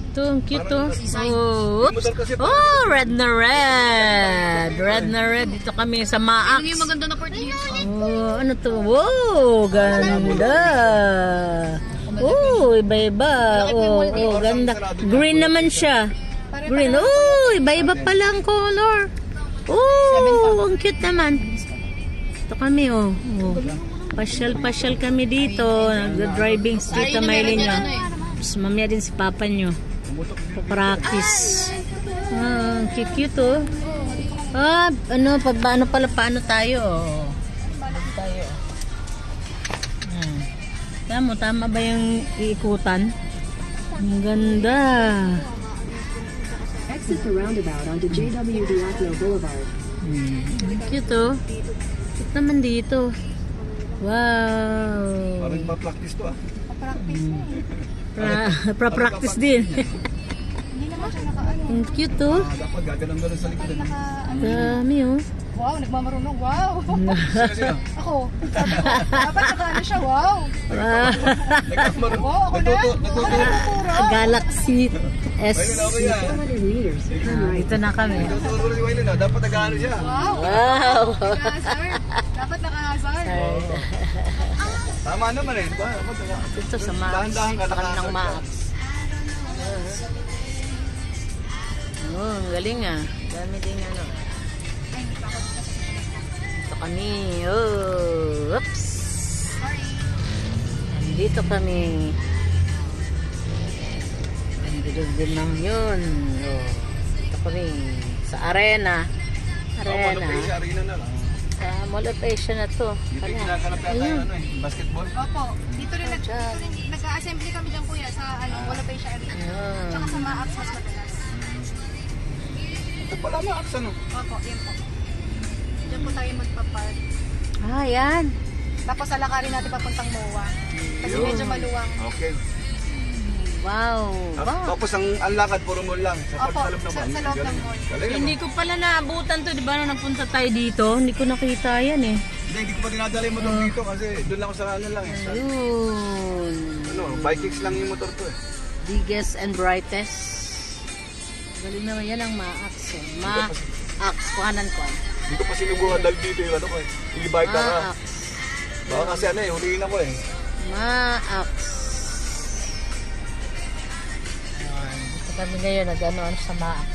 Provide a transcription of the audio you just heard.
Ito, ang cute to. Oh, oops. Oh, red na red. Red na red. Dito kami sa Maax. Yung maganda na part dito. Oh, ano to? Wow, ganda. Oh, iba-iba. Oh, ganda. Green naman siya. Green. Oh, iba-iba pala ang color. Oh, ang cute naman. Ito kami, oh. Pasyal-pasyal kami dito. Nag-driving street na Maylin nyo. Tapos mamaya din si papa nyo. Pa-practice. Ah, cute, oh. Ah, ano pala, paano tayo? Tayo. Tama ba yung iikutan? Ang ganda. Exit the roundabout onto JW Diablo Boulevard. Cute, oh. Cute naman dito. Wow. Parang pa-practice to, ah. Pra-practice din. Ang cute, oh. Dapat gaganon-ganon sa likod. Dami, oh. Wow, nagmamarunong. Wow. Sino? Ako. Dapat nakaano siya. Wow. Nagkakamarunong. Wow, ako na. Galaxy S. Okay yan. 400 meters. Dito na kami. Tuturo si Waylon, ah. Dapat nag-ano siya. Wow. Wow. Naka-hazard. Dapat naka-hazard. Tama naman eh. Dito sa Maax. Dahan-dahan ka, Sa kanilang nakakasad Maax. Oh, ang galing, ah. Dami din, ano. Dito kami. Oh, oops. Dito kami. Dito din lang yun. Oh, dito kami. Sa arena. Arena. Arena na lang. Sa Mall of Asia na to. Dito yung ginaganap yata yung ano eh, basketball. Opo. Dito rin nag-assembly kami dyan kuya sa Wala pa siya arena. Tsaka sa Maax mas madalas. Ito pala Maax ano? Opo, yan po. Diyan po tayo magpa-park. Ah, yan. Tapos alakarin natin papuntang MOA. Kasi medyo maluwang. Okay. Wow. Tapos ang lakad puro mall lang. Sa Opo, pagsalop na sa loob ng mall. Hindi ko pala naabutan to. Di ba nung nagpunta tayo dito? Hindi ko nakita yan, eh. Hindi ko pa dinadala yung motor dito kasi doon lang ako sa ano lang eh. Sa, Ayun. ano, bike kicks lang yung motor to eh. Biggest and brightest. Galing naman yan ang Maax. Eh. Maax. Kuhanan ko. Hindi ko pa sinubukan dahil dito yung ano ko eh. I-bike ka ka. Maax. Baka kasi ano eh, huliin ako eh. Maax. Dito kami ngayon nag-ano sa Maax.